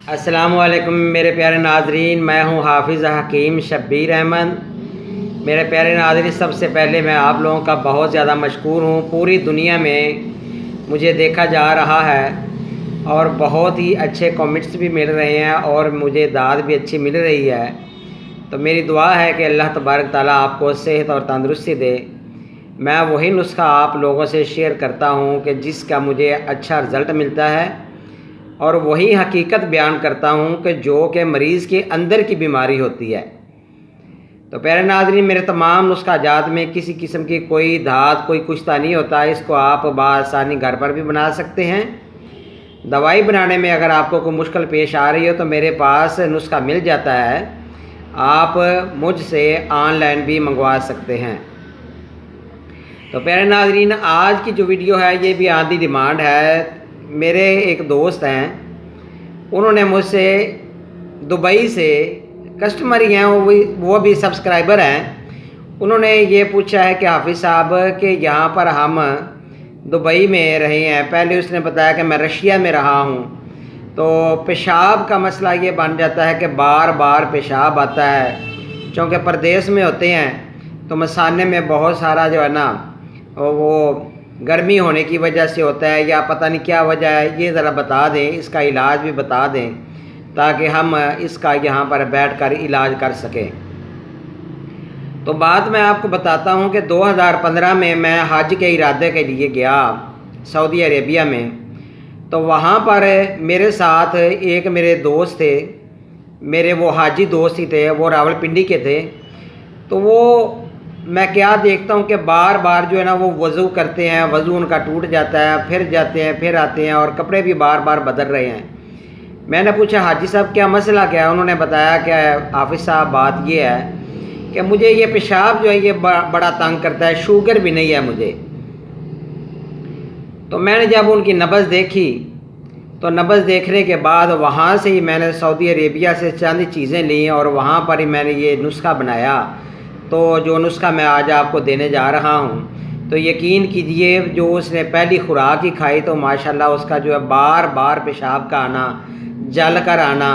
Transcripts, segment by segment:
السلام علیکم میرے پیارے ناظرین، میں ہوں حافظ حکیم شبیر احمد۔ میرے پیارے ناظرین، سب سے پہلے میں آپ لوگوں کا بہت زیادہ مشکور ہوں۔ پوری دنیا میں مجھے دیکھا جا رہا ہے اور بہت ہی اچھے کمنٹس بھی مل رہے ہیں اور مجھے داد بھی اچھی مل رہی ہے۔ تو میری دعا ہے کہ اللہ تبارک تعالیٰ آپ کو صحت اور تندرستی دے۔ میں وہی نسخہ آپ لوگوں سے شیئر کرتا ہوں کہ جس کا مجھے اچھا رزلٹ ملتا ہے، اور وہی حقیقت بیان کرتا ہوں کہ جو کہ مریض کے اندر کی بیماری ہوتی ہے۔ تو پیارے ناظرین، میرے تمام نسخہ جات میں کسی قسم کی کوئی دھات، کوئی کشتہ نہیں ہوتا۔ اس کو آپ بآسانی گھر پر بھی بنا سکتے ہیں۔ دوائی بنانے میں اگر آپ کو کوئی مشکل پیش آ رہی ہو تو میرے پاس نسخہ مل جاتا ہے، آپ مجھ سے آن لائن بھی منگوا سکتے ہیں۔ تو پیارے ناظرین، آج کی جو ویڈیو ہے یہ بھی آدھی ڈیمانڈ ہے۔ میرے ایک دوست ہیں، انہوں نے مجھ سے دبئی سے کسٹمر ہی ہیں، وہ بھی سبسکرائبر ہیں، انہوں نے یہ پوچھا ہے کہ حافظ صاحب کہ یہاں پر ہم دبئی میں رہے ہیں، پہلے اس نے بتایا کہ میں رشیا میں رہا ہوں، تو پیشاب کا مسئلہ یہ بن جاتا ہے کہ بار بار پیشاب آتا ہے، چونکہ پردیس میں ہوتے ہیں تو مثانے میں بہت سارا جو ہے نا وہ گرمی ہونے کی وجہ سے ہوتا ہے یا پتہ نہیں کیا وجہ ہے، یہ ذرا بتا دیں، اس کا علاج بھی بتا دیں تاکہ ہم اس کا یہاں پر بیٹھ کر علاج کر سکیں۔ تو بات میں آپ کو بتاتا ہوں کہ 2015 میں میں حج کے ارادے کے لیے گیا سعودی عربیہ میں، تو وہاں پر میرے ساتھ ایک میرے دوست تھے، میرے وہ حاجی دوست ہی تھے، وہ راولپنڈی کے تھے۔ تو وہ میں کیا دیکھتا ہوں کہ بار بار جو ہے نا وہ وضو کرتے ہیں، وضو ان کا ٹوٹ جاتا ہے، پھر جاتے ہیں، پھر آتے ہیں، اور کپڑے بھی بار بار بدل رہے ہیں۔ میں نے پوچھا حاجی صاحب کیا مسئلہ کیا ہے؟ انہوں نے بتایا کہ حافظ صاحب بات یہ ہے کہ مجھے یہ پیشاب جو ہے یہ بڑا تنگ کرتا ہے، شوگر بھی نہیں ہے مجھے۔ تو میں نے جب ان کی نبض دیکھی تو نبض دیکھنے کے بعد وہاں سے ہی میں نے سعودی عربیہ سے چند چیزیں لیں اور وہاں پر ہی میں نے یہ نسخہ بنایا۔ تو جو نسخہ میں آج آپ کو دینے جا رہا ہوں تو یقین کیجئے جو اس نے پہلی خوراک ہی کھائی تو ماشاءاللہ اس کا جو ہے بار بار پیشاب کا آنا، جل کر آنا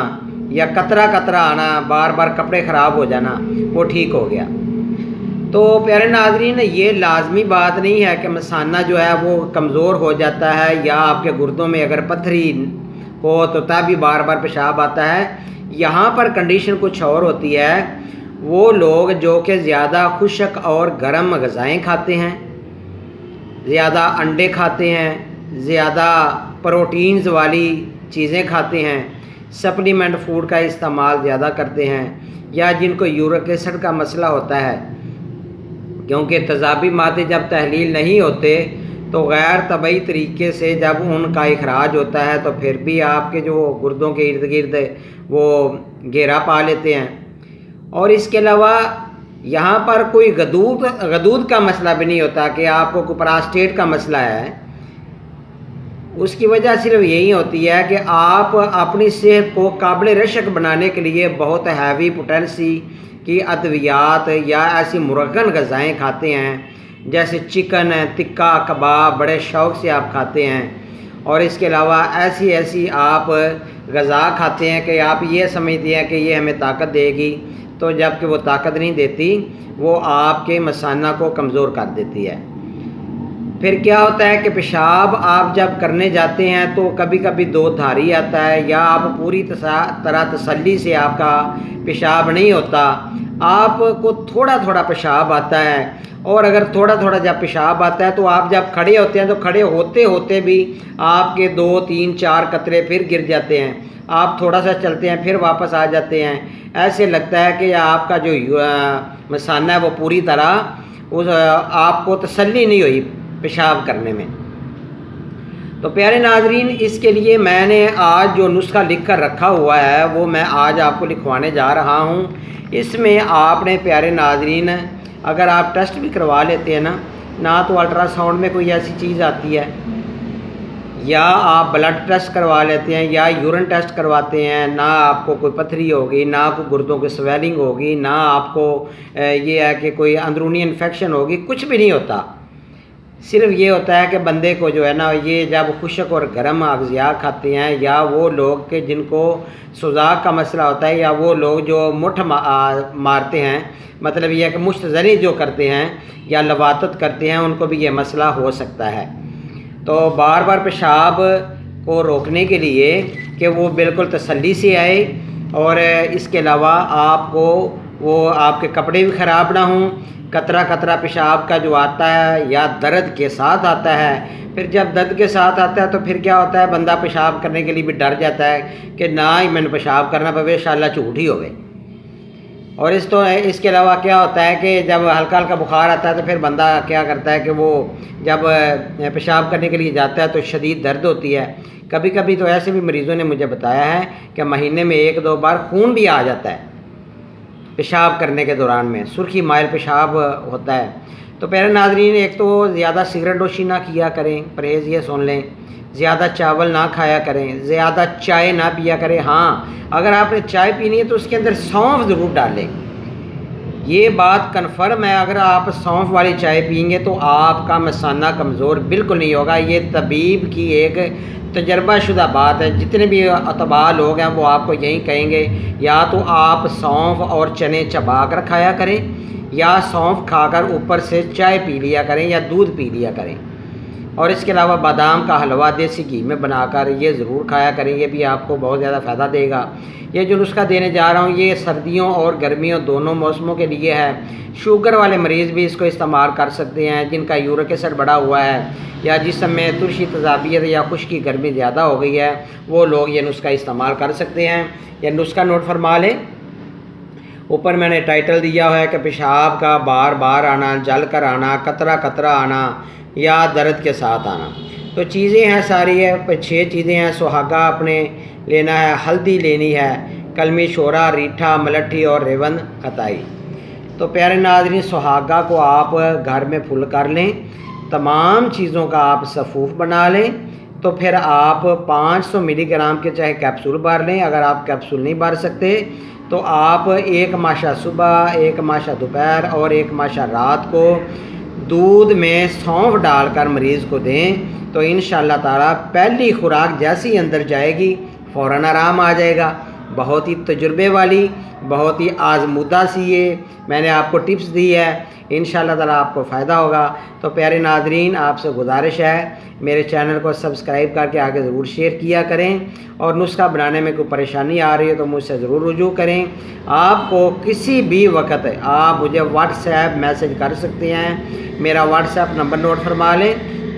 یا قطرہ قطرہ آنا، بار بار کپڑے خراب ہو جانا، وہ ٹھیک ہو گیا۔ تو پیارے ناظرین، یہ لازمی بات نہیں ہے کہ مثانہ جو ہے وہ کمزور ہو جاتا ہے یا آپ کے گردوں میں اگر پتھری ہو تو تب بھی بار بار پیشاب آتا ہے۔ یہاں پر کنڈیشن کچھ اور ہوتی ہے۔ وہ لوگ جو کہ زیادہ خشک اور گرم غذائیں کھاتے ہیں، زیادہ انڈے کھاتے ہیں، زیادہ پروٹینز والی چیزیں کھاتے ہیں، سپلیمنٹ فوڈ کا استعمال زیادہ کرتے ہیں، یا جن کو یورک ایسڈ کا مسئلہ ہوتا ہے، کیونکہ تیزابی مادے جب تحلیل نہیں ہوتے تو غیر طبعی طریقے سے جب ان کا اخراج ہوتا ہے تو پھر بھی آپ کے جو گردوں کے ارد گرد وہ گھیرا پا لیتے ہیں۔ اور اس کے علاوہ یہاں پر کوئی غدود کا مسئلہ بھی نہیں ہوتا کہ آپ کو کوئی پراسٹیٹ کا مسئلہ ہے، اس کی وجہ صرف یہی ہوتی ہے کہ آپ اپنی صحت کو قابل رشک بنانے کے لیے بہت ہیوی پوٹینسی کی ادویات یا ایسی مرغن غذائیں کھاتے ہیں، جیسے چکن، ٹکا، کباب بڑے شوق سے آپ کھاتے ہیں، اور اس کے علاوہ ایسی آپ غذا کھاتے ہیں کہ آپ یہ سمجھتے ہیں کہ یہ ہمیں طاقت دے گی، تو جب کہ وہ طاقت نہیں دیتی، وہ آپ کے مثانہ کو کمزور کر دیتی ہے۔ پھر کیا ہوتا ہے کہ پیشاب آپ جب کرنے جاتے ہیں تو کبھی کبھی دو دھاری آتا ہے، یا آپ پوری طرح تسلی سے آپ کا پیشاب نہیں ہوتا، آپ کو تھوڑا تھوڑا پیشاب آتا ہے، اور اگر تھوڑا تھوڑا جب پیشاب آتا ہے تو آپ جب کھڑے ہوتے ہیں تو کھڑے ہوتے ہوتے بھی آپ کے 2 3 4 قطرے پھر گر جاتے ہیں، آپ تھوڑا سا چلتے ہیں پھر واپس آ جاتے ہیں، ایسے لگتا ہے کہ آپ کا جو مثانہ ہے وہ پوری طرح آپ کو تسلی نہیں ہوئی پیشاب کرنے میں۔ تو پیارے ناظرین، اس کے لیے میں نے آج جو نسخہ لکھ کر رکھا ہوا ہے وہ میں آج آپ کو لکھوانے جا رہا ہوں۔ اس میں آپ نے پیارے ناظرین اگر آپ ٹیسٹ بھی کروا لیتے ہیں نہ تو الٹرا ساؤنڈ میں کوئی ایسی چیز آتی ہے، یا آپ بلڈ ٹیسٹ کروا لیتے ہیں یا یورین ٹیسٹ کرواتے ہیں، نہ آپ کو کوئی پتھری ہوگی، نہ کوئی گردوں کی سویلنگ ہوگی، نہ آپ کو یہ ہے کہ کوئی اندرونی انفیکشن ہوگی، کچھ بھی نہیں ہوتا۔ صرف یہ ہوتا ہے کہ بندے کو جو ہے نا یہ جب خشک اور گرم اغذیات کھاتے ہیں، یا وہ لوگ کہ جن کو سوزاک کا مسئلہ ہوتا ہے، یا وہ لوگ جو مٹھ مارتے ہیں، مطلب یہ کہ مشت زنی جو کرتے ہیں یا لواطت کرتے ہیں، ان کو بھی یہ مسئلہ ہو سکتا ہے۔ تو بار بار پیشاب کو روکنے کے لیے کہ وہ بالکل تسلی سے آئے، اور اس کے علاوہ آپ کو وہ آپ کے کپڑے بھی خراب نہ ہوں۔ قطرہ قطرہ پیشاب کا جو آتا ہے یا درد کے ساتھ آتا ہے، پھر جب درد کے ساتھ آتا ہے تو پھر کیا ہوتا ہے، بندہ پیشاب کرنے کے لیے بھی ڈر جاتا ہے کہ نہ ہی میں نے پیشاب کرنا پوے، انشاءاللہ جھوٹ ہی ہوئے۔ اور اس کے علاوہ کیا ہوتا ہے کہ جب ہلکا ہلکا بخار آتا ہے تو پھر بندہ کیا کرتا ہے کہ وہ جب پیشاب کرنے کے لیے جاتا ہے تو شدید درد ہوتی ہے۔ کبھی کبھی تو ایسے بھی مریضوں نے مجھے بتایا ہے کہ مہینے میں 1-2 بار خون بھی آ جاتا ہے پیشاب کرنے کے دوران میں، سرخی مائل پیشاب ہوتا ہے۔ تو پیارے ناظرین، ایک تو زیادہ سگریٹ نوشی نہ کیا کریں، پرہیز یہ سن لیں، زیادہ چاول نہ کھایا کریں، زیادہ چائے نہ پیا کریں۔ ہاں، اگر آپ نے چائے پینی ہے تو اس کے اندر سونف ضرور ڈالیں، یہ بات کنفرم ہے۔ اگر آپ سونف والی چائے پئیں گے تو آپ کا مثانہ کمزور بالکل نہیں ہوگا، یہ طبیب کی ایک تجربہ شدہ بات ہے۔ جتنے بھی اطباء لوگ ہیں وہ آپ کو یہی کہیں گے، یا تو آپ سونف اور چنے چبا کر کھایا کریں، یا سونف کھا کر اوپر سے چائے پی لیا کریں یا دودھ پی لیا کریں۔ اور اس کے علاوہ بادام کا حلوہ دیسی گھی میں بنا کر یہ ضرور کھایا کریں، یہ بھی آپ کو بہت زیادہ فائدہ دے گا۔ یہ جو نسخہ دینے جا رہا ہوں یہ سردیوں اور گرمیوں دونوں موسموں کے لیے ہے۔ شوگر والے مریض بھی اس کو استعمال کر سکتے ہیں، جن کا یورک ایسڈ بڑھا ہوا ہے یا جسم میں ترشی تذابیت یا خشکی گرمی زیادہ ہو گئی ہے، وہ لوگ یہ نسخہ استعمال کر سکتے ہیں۔ یہ نسخہ نوٹ فرما لیں، اوپر میں نے ٹائٹل دیا ہوا ہے کہ پیشاب کا بار بار آنا، جل کر آنا، قطرہ قطرہ آنا یا درد کے ساتھ آنا۔ تو چیزیں ہیں ساری ہے، 6 چیزیں ہیں۔ سہاگا اپنے لینا ہے، ہلدی لینی ہے، کلمی شورا، ریٹھا، ملٹھی اور ریون خطائی۔ تو پیارے ناظرین، سہاگا کو آپ گھر میں پھل کر لیں، تمام چیزوں کا آپ صفوف بنا لیں، تو پھر آپ 500 ملی گرام کے چاہے کیپسول بھر لیں۔ اگر آپ کیپسول نہیں بھر سکتے تو آپ 1 ماشا صبح، 1 ماشا دوپہر اور 1 ماشا رات کو دودھ میں سونف ڈال کر مریض کو دیں، تو انشاءاللہ تعالیٰ پہلی خوراک جیسی اندر جائے گی فوراً آرام آ جائے گا۔ بہت ہی تجربے والی، بہت ہی آزمودہ سی یہ میں نے آپ کو ٹپس دی ہے، انشاءاللہ تعالیٰ آپ کو فائدہ ہوگا۔ تو پیارے ناظرین، آپ سے گزارش ہے میرے چینل کو سبسکرائب کر کے آگے ضرور شیئر کیا کریں، اور نسخہ بنانے میں کوئی پریشانی آ رہی ہے تو مجھ سے ضرور رجوع کریں۔ آپ کو کسی بھی وقت آپ مجھے واٹس ایپ میسج کر سکتے ہیں۔ میرا واٹس ایپ نمبر نوٹ فرما لیں،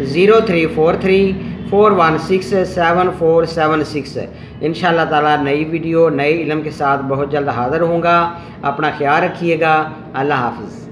0343 416 7476۔ انشاءاللہ تعالیٰ نئی ویڈیو نئے علم کے ساتھ بہت جلد حاضر ہوں گا۔ اپنا خیال رکھیے گا، اللہ حافظ۔